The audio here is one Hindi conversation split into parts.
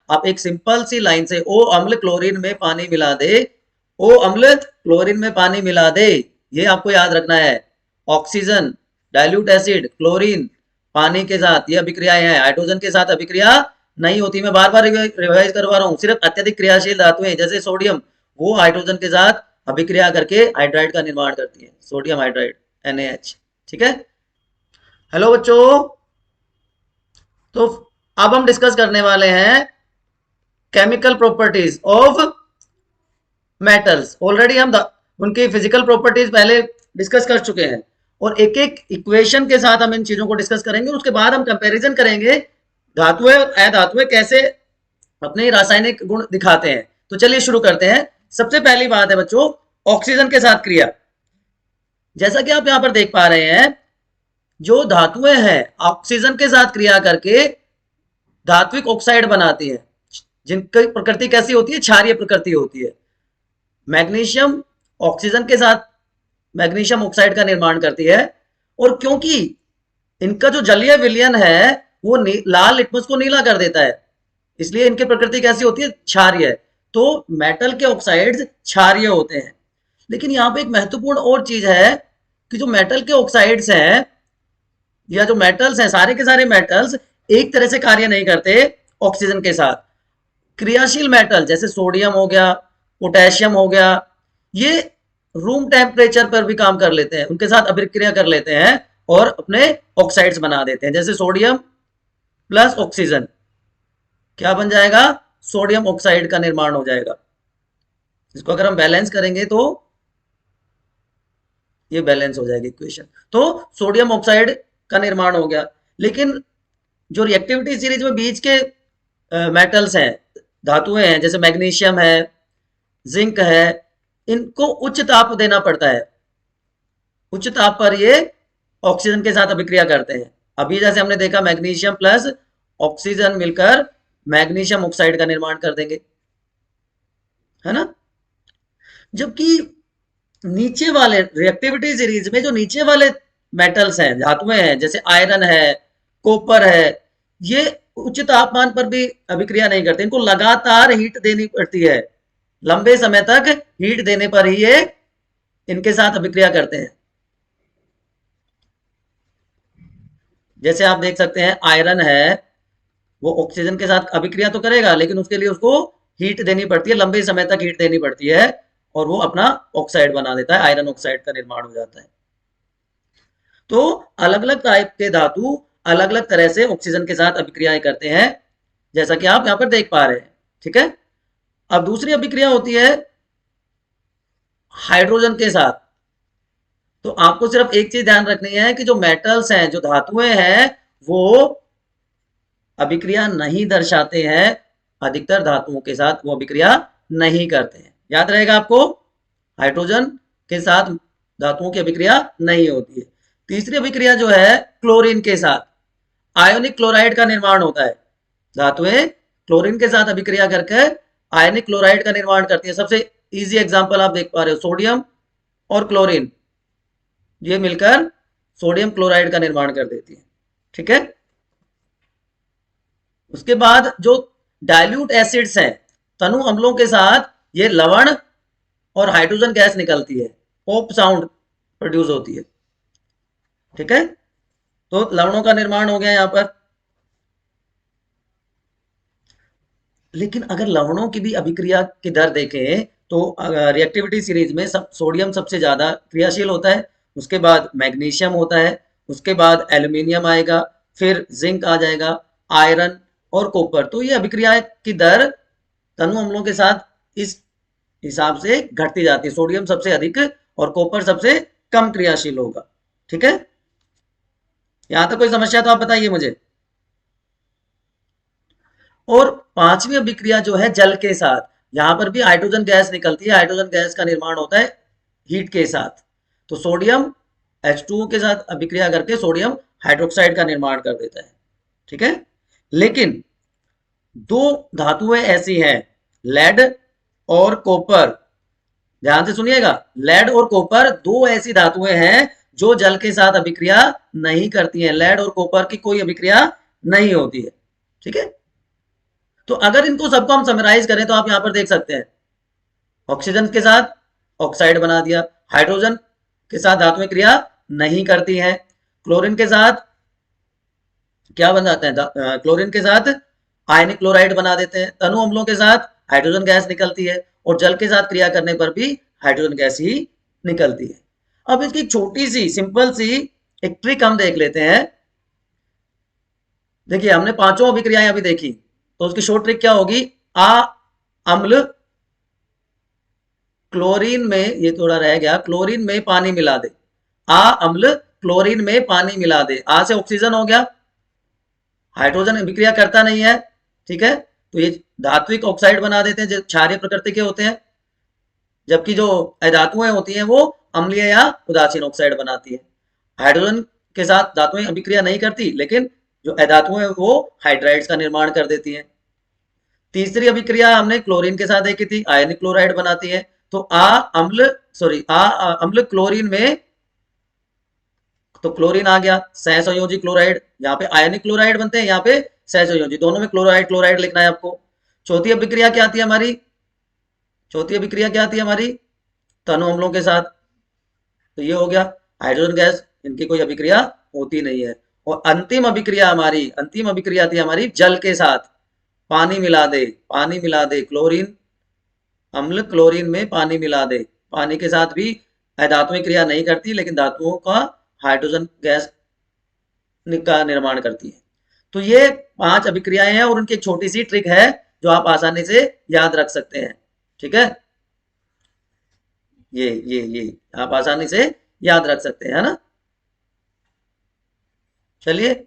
आप एक सिंपल सी लाइन से ओ अम्ल क्लोरीन में पानी मिला दे, ओ अम्ल क्लोरीन में पानी मिला दे, ये आपको याद रखना है। ऑक्सीजन, डाइल्यूट एसिड, क्लोरीन, पानी के साथ ये अभिक्रियाएं हैं, हाइड्रोजन के साथ अभिक्रिया नहीं होती। मैं बार बार रिवाइज करवा रहा हूँ, सिर्फ अत्यधिक क्रियाशील धातुएं जैसे सोडियम, वो हाइड्रोजन के साथ अभिक्रिया करके हाइड्राइड का निर्माण करती है, सोडियम हाइड्राइड NaH। ठीक है, हेलो बच्चों। तो अब हम डिस्कस करने वाले हैं chemical properties of metals. Already हम उनकी फिजिकल प्रॉपर्टीज पहले डिस्कस कर चुके हैं, और एक एक इक्वेशन के साथ हम इन चीजों को डिस्कस करेंगे। उसके बाद हम कंपैरिजन करेंगे धातुएं और अधातुएं कैसे अपने रासायनिक गुण दिखाते हैं। तो चलिए शुरू करते हैं। सबसे पहली बात है बच्चों, ऑक्सीजन के साथ क्रिया। जैसा कि आप यहां पर देख पा रहे हैं, जो धातुएं हैं ऑक्सीजन के साथ क्रिया करके धात्विक ऑक्साइड बनाती हैं, जिनकी प्रकृति कैसी होती है, क्षारीय प्रकृति होती है। मैग्नीशियम ऑक्सीजन के साथ मैग्नीशियम ऑक्साइड का निर्माण करती है, और क्योंकि इनका जो जलीय विलयन है वो लाल लिटमस को नीला कर देता है, इसलिए इनकी प्रकृति कैसी होती है, क्षारीय। तो मेटल के ऑक्साइड्स क्षारीय होते हैं। लेकिन यहाँ पे एक महत्वपूर्ण और चीज है कि जो मेटल के ऑक्साइड्स हैं या जो मेटल्स हैं, सारे के सारे मेटल्स एक तरह से कार्य नहीं करते ऑक्सीजन के साथ। क्रियाशील मेटल जैसे सोडियम हो गया, पोटेशियम हो गया, ये रूम टेम्परेचर पर भी काम कर लेते हैं, उनके साथ अभिक्रिया कर लेते हैं और अपने ऑक्साइड्स बना देते हैं। जैसे सोडियम प्लस ऑक्सीजन क्या बन जाएगा, सोडियम ऑक्साइड का निर्माण हो जाएगा। इसको अगर हम बैलेंस करेंगे तो ये बैलेंस हो जाएगी इक्वेशन। तो सोडियम ऑक्साइड का निर्माण हो गया। लेकिन जो रिएक्टिविटी सीरीज में बीच के मेटल्स हैं, धातुएं हैं, जैसे मैग्नीशियम है, जिंक है, इनको उच्च ताप देना पड़ता है। उच्च ताप पर ये ऑक्सीजन के साथ अभिक्रिया करते हैं। अभी जैसे हमने देखा, मैग्नीशियम प्लस ऑक्सीजन मिलकर मैग्नीशियम ऑक्साइड का निर्माण कर देंगे, है ना। जबकि नीचे वाले रिएक्टिविटी सीरीज में जो नीचे वाले मेटल्स हैं, धातुएं हैं, जैसे आयरन है, कॉपर है, ये उच्च तापमान पर भी अभिक्रिया नहीं करते, इनको लगातार हीट देनी पड़ती है। लंबे समय तक हीट देने पर ही ये इनके साथ अभिक्रिया करते हैं। जैसे आप देख सकते हैं, आयरन है, वो ऑक्सीजन के साथ अभिक्रिया तो करेगा, लेकिन उसके लिए उसको हीट देनी पड़ती है, लंबे समय तक हीट देनी पड़ती है, और वो अपना ऑक्साइड बना देता है, आयरन ऑक्साइड का निर्माण हो जाता है। तो अलग अलग टाइप के धातु अलग अलग तरह से ऑक्सीजन के साथ अभिक्रियाएं करते हैं, जैसा कि आप यहां पर देख पा रहे हैं। ठीक है, अब दूसरी अभिक्रिया होती है हाइड्रोजन के साथ। तो आपको सिर्फ एक चीज ध्यान रखनी है कि जो मेटल्स हैं, जो धातुएं हैं, वो अभिक्रिया नहीं दर्शाते हैं, अधिकतर धातुओं के साथ वो अभिक्रिया नहीं करते हैं। याद रहेगा आपको, हाइड्रोजन के साथ धातुओं की अभिक्रिया नहीं होती है। तीसरी अभिक्रिया जो है क्लोरीन के साथ, आयोनिक क्लोराइड का निर्माण होता है। धातुएं क्लोरीन के साथ अभिक्रिया करके आयनिक क्लोराइड का निर्माण करती है। सबसे इजी एग्जांपल आप देख पा रहे हो, सोडियम और क्लोरीन, ये मिलकर सोडियम क्लोराइड का निर्माण कर देती है। ठीक है, उसके बाद जो डाइल्यूट एसिड्स हैं, तनु अम्लों के साथ ये लवण और हाइड्रोजन गैस निकलती है, पॉप साउंड प्रोड्यूस होती है। ठीक है, तो लवणों का निर्माण हो गया यहां पर। लेकिन अगर लवणों की भी अभिक्रिया की दर देखें तो रिएक्टिविटी सीरीज में सोडियम सबसे ज्यादा क्रियाशील होता है, उसके बाद मैग्नीशियम होता है, उसके बाद एल्यूमिनियम आएगा, फिर जिंक आ जाएगा, आयरन और कॉपर। तो ये अभिक्रिया की दर तनु अम्लों के साथ इस हिसाब से घटती जाती है, सोडियम सबसे अधिक और कॉपर सबसे कम क्रियाशील होगा। ठीक है, यहां तक कोई समस्या तो आप बताइए मुझे। और पांचवी अभिक्रिया जो है जल के साथ, यहां पर भी हाइड्रोजन गैस निकलती है, हाइड्रोजन गैस का निर्माण होता है हीट के साथ। तो सोडियम H2O के साथ अभिक्रिया करके सोडियम हाइड्रोक्साइड का निर्माण कर देता है। ठीक है, लेकिन दो धातुएं ऐसी हैं, लेड और कॉपर, ध्यान से सुनिएगा, लेड और कॉपर दो ऐसी धातुएं हैं जो जल के साथ अभिक्रिया नहीं करती हैं। लेड और कॉपर की कोई अभिक्रिया नहीं होती है। ठीक है, तो अगर इनको सबको हम समराइज करें तो आप यहां पर देख सकते हैं, ऑक्सीजन के साथ ऑक्साइड बना दिया, हाइड्रोजन के साथ धातुएं क्रिया नहीं करती हैं, क्लोरीन के साथ क्या बन जाते हैं, क्लोरीन के साथ आयनिक क्लोराइड बना देते हैं, तनु अम्लों के साथ हाइड्रोजन गैस निकलती है, और जल के साथ क्रिया करने पर भी हाइड्रोजन गैस ही निकलती है। अब इसकी छोटी सी सिंपल सी एक ट्रिक हम देख लेते हैं। देखिए हमने पांचों अभिक्रियाएं अभी देखी, तो उसकी शॉर्ट ट्रिक क्या होगी, आ अम्ल क्लोरीन में, ये थोड़ा रह गया, क्लोरीन में पानी मिला दे, आ अम्ल क्लोरीन में पानी मिला दे, आ से ऑक्सीजन हो गया, हाइड्रोजन अभिक्रिया करता नहीं है, ठीक है, तो ये धात्विक ऑक्साइड बना देते हैं जो क्षारीय प्रकृति के होते हैं, जबकि जो अधातुएं होती हैं वो अम्लीय या उदासीन ऑक्साइड बनाती है। हाइड्रोजन के साथ धातुएं अभिक्रिया नहीं करती, लेकिन जो अधातुएं वो हाइड्राइड्स का निर्माण कर देती हैं। तीसरी अभिक्रिया हमने क्लोरीन के साथ देखी थी, आयनिक क्लोराइड बनाती है, तो आ अम्ल क्लोरीन में, तो क्लोरीन आ गया, सहसंयोजी क्लोराइड, यहाँ पे आयनिक क्लोराइड बनते हैं, यहाँ पे सहसंयोजी, दोनों में क्लोराइड क्लोराइड लिखना है आपको। चौथी अभिक्रिया क्या आती है हमारी, चौथी अभिक्रिया क्या आती है हमारी, तनु अम्लों के साथ, तो ये हो गया हाइड्रोजन गैस, इनकी कोई अभिक्रिया होती नहीं है। और अंतिम अभिक्रिया हमारी, अंतिम अभिक्रिया थी हमारी जल के साथ, पानी मिला दे, पानी मिला दे, क्लोरीन अम्ल क्लोरीन में पानी मिला दे, पानी के साथ भी धातुएं क्रिया नहीं करती, लेकिन धातुओं का हाइड्रोजन गैस का निर्माण करती है। तो ये 5 अभिक्रियाएं हैं और उनकी एक छोटी सी ट्रिक है जो आप आसानी से याद रख सकते हैं, ठीक है, ये आप आसानी से याद रख सकते हैं, है ना। चलिए,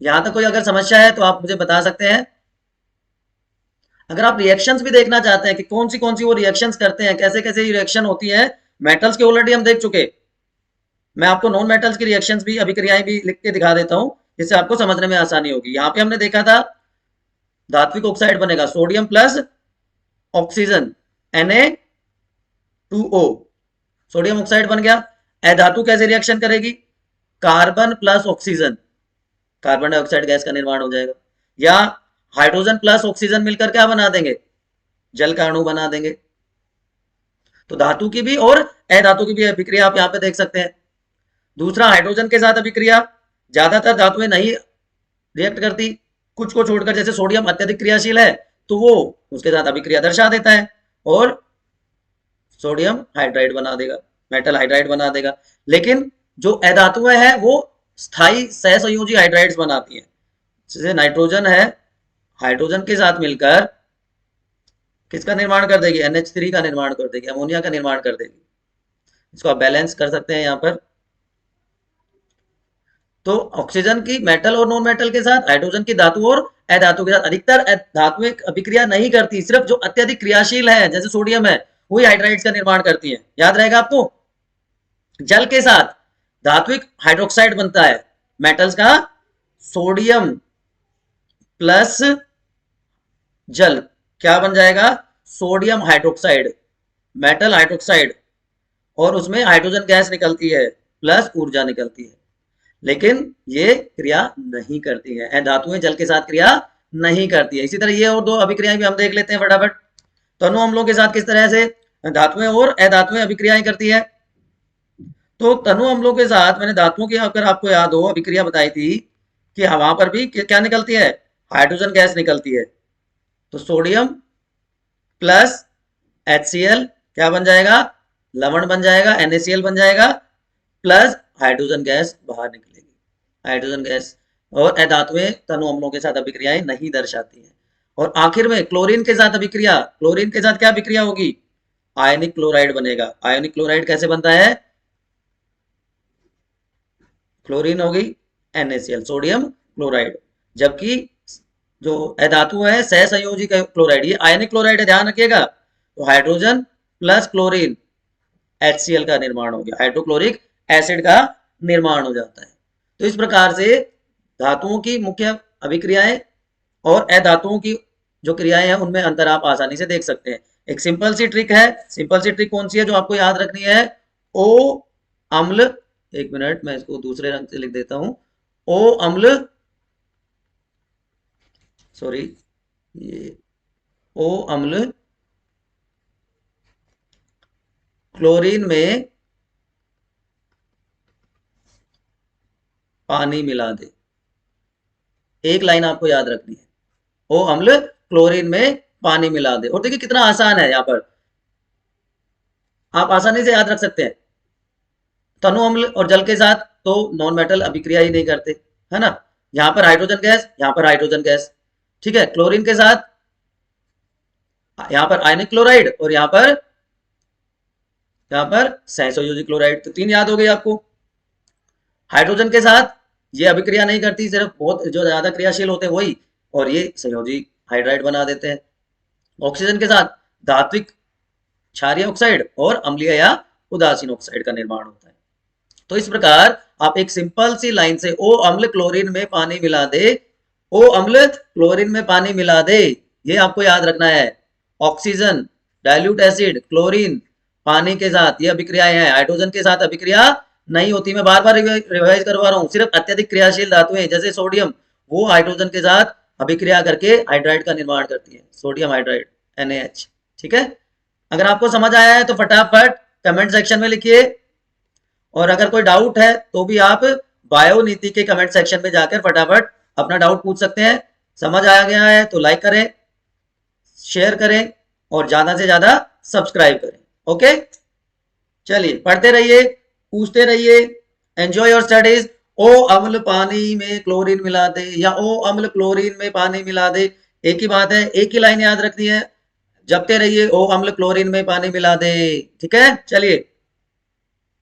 यहां तक कोई अगर समस्या है तो आप मुझे बता सकते हैं। अगर आप रिएक्शंस भी देखना चाहते हैं कि कौन सी वो रिएक्शंस करते हैं, कैसे कैसे रिएक्शन होती है, मेटल्स के ऑलरेडी हम देख चुके, मैं आपको नॉन मेटल्स की रिएक्शंस भी, अभिक्रियाएं भी लिख के दिखा देता हूं, जिससे आपको समझने में आसानी होगी। यहाँ पे हमने देखा था धात्विक ऑक्साइड बनेगा sodium plus oxygen Na2O, sodium oxide बन गया। अधातु कैसे रिएक्शन करेगी, carbon plus oxygen, carbon dioxide gas का निर्माण हो जाएगा, या हाइड्रोजन प्लस ऑक्सीजन मिलकर क्या बना देंगे, जल का अणु बना देंगे। तो धातु की भी और अधातु की भी अभिक्रिया आप यहाँ पे देख सकते हैं। दूसरा, हाइड्रोजन के साथ अभिक्रिया, ज्यादातर धातुएं नहीं रिएक्ट करती, कुछ को छोड़कर, जैसे सोडियम अत्यधिक क्रियाशील है तो वो उसके साथ अभिक्रिया दर्शा देता है और सोडियम हाइड्राइड बना देगा, मेटल हाइड्राइड बना देगा। लेकिन जो अधातुएं हैं वो स्थायी सहसंयोजी हाइड्राइड्स बनाती हैं, जैसे नाइट्रोजन है, हाइड्रोजन के साथ मिलकर किसका निर्माण कर देगी, NH3 का निर्माण कर देगी, अमोनिया का निर्माण कर देगी। इसको आप बैलेंस कर सकते हैं यहाँ पर। तो ऑक्सीजन की मेटल और नॉन मेटल के साथ, हाइड्रोजन की धातु और अधातु के साथ, अधिकतर धातुएं अभिक्रिया नहीं करती, सिर्फ जो अत्यधिक क्रियाशील है जैसे सोडियम है वही हाइड्राइड्स का निर्माण करती है, याद रहेगा आपको। जल के साथ धात्विक हाइड्रोक्साइड बनता है मेटल्स का, सोडियम प्लस जल क्या बन जाएगा, सोडियम हाइड्रोक्साइड, मेटल हाइड्रोक्साइड, और उसमें हाइड्रोजन गैस निकलती है प्लस ऊर्जा निकलती है, लेकिन ये क्रिया नहीं करती है, धातुएं जल के साथ क्रिया नहीं करती है। इसी तरह ये और दो अभिक्रियाएं भी हम देख लेते हैं फटाफट। तनु अम्लों के साथ किस तरह से धातुएं और अधातुएं अभिक्रियाएं करती है। तो तनु अम्लों के साथ मैंने धातुओं की, अगर आपको याद हो, अभिक्रिया बताई थी कि वहां पर भी क्या निकलती है, हाइड्रोजन गैस निकलती है। तो सोडियम प्लस HCl क्या बन जाएगा, लवण बन जाएगा, NaCl बन जाएगा, प्लस हाइड्रोजन गैस बाहर निकलेगी, हाइड्रोजन गैस। और अधातुएं तनु अम्लों के साथ अभिक्रियाएं नहीं दर्शाती हैं। और आखिर में क्लोरीन के साथ अभिक्रिया, क्लोरीन के साथ क्या अभिक्रिया होगी, आयनिक क्लोराइड बनेगा। आयनिक क्लोराइड कैसे बनता है, क्लोरीन होगी NaCl, सोडियम क्लोराइड, जबकि जो अधातु है सहसंयोजी क्लोराइड, ये आयनिक क्लोराइड है, ध्यान रखिएगा। तो हाइड्रोजन प्लस क्लोरीन HCl का निर्माण हो गया, हाइड्रोक्लोरिक एसिड का निर्माण हो जाता है। तो इस प्रकार से धातुओं की मुख्य अभिक्रियाएं और अधातुओं की जो क्रियाएं हैं उनमें अंतर आप आसानी से देख सकते हैं। एक सिंपल सी ट्रिक है, सिंपल सी ट्रिक कौन सी है जो आपको याद रखनी है, O अम्ल, एक मिनट मैं इसको दूसरे रंग से लिख देता हूं, O अम्ल, सॉरी ये ओ अम्ल क्लोरीन में पानी मिला दे। एक लाइन आपको याद रखनी है, ओ अम्ल क्लोरीन में पानी मिला दे। और देखिए कितना आसान है, यहाँ पर आप आसानी से याद रख सकते हैं। तनु अम्ल और जल के साथ तो नॉन मेटल अभिक्रिया ही नहीं करते, है ना। यहाँ पर हाइड्रोजन गैस, यहाँ पर हाइड्रोजन गैस, ठीक है। क्लोरीन के साथ यहाँ पर आयनिक क्लोराइड और यहाँ पर सहसंयोजी क्लोराइड, तो 3 याद हो गई आपको। हाइड्रोजन के साथ ये अभिक्रिया नहीं करती, सिर्फ बहुत जो ज्यादा क्रियाशील होते हैं वही, और ये संयोजी हाइड्राइड बना देते हैं। ऑक्सीजन के साथ धात्विक क्षारीय ऑक्साइड और अम्लीय या उदासीन ऑक्साइड का निर्माण होता है। तो इस प्रकार आप एक सिंपल सी लाइन से ओ अम्ल क्लोरीन में पानी मिला दे, ओ अम्ल क्लोरीन में पानी मिला दे, ये आपको याद रखना है। ऑक्सीजन, डाइल्यूट एसिड, क्लोरीन, पानी के साथ ये अभिक्रियाएं हैं। हाइड्रोजन के साथ अभिक्रिया नहीं होती। मैं बार बार रिवाइज करवा रहा हूँ, सिर्फ अत्यधिक क्रियाशील धातुएं जैसे सोडियम, वो हाइड्रोजन के साथ अभिक्रिया करके हाइड्राइड का निर्माण करती है, सोडियम हाइड्राइड NaH। ठीक है, अगर आपको समझ आया है तो फटाफट कमेंट सेक्शन में लिखिए, और अगर कोई डाउट है तो भी आप बायो नीति के कमेंट सेक्शन में जाकर फटाफट अपना डाउट पूछ सकते हैं। समझ आ गया है तो लाइक करें, शेयर करें और ज्यादा से ज्यादा सब्सक्राइब करें। ओके, चलिए पढ़ते रहिए, पूछते रहिए, एंजॉय योर स्टडीज। ओ अम्ल पानी में क्लोरीन मिला दे, या ओ अम्ल क्लोरीन में पानी मिला दे, एक ही बात है, एक ही लाइन याद रखनी है। जपते रहिए, ओ अम्ल क्लोरीन में पानी मिला दे। ठीक है, चलिए।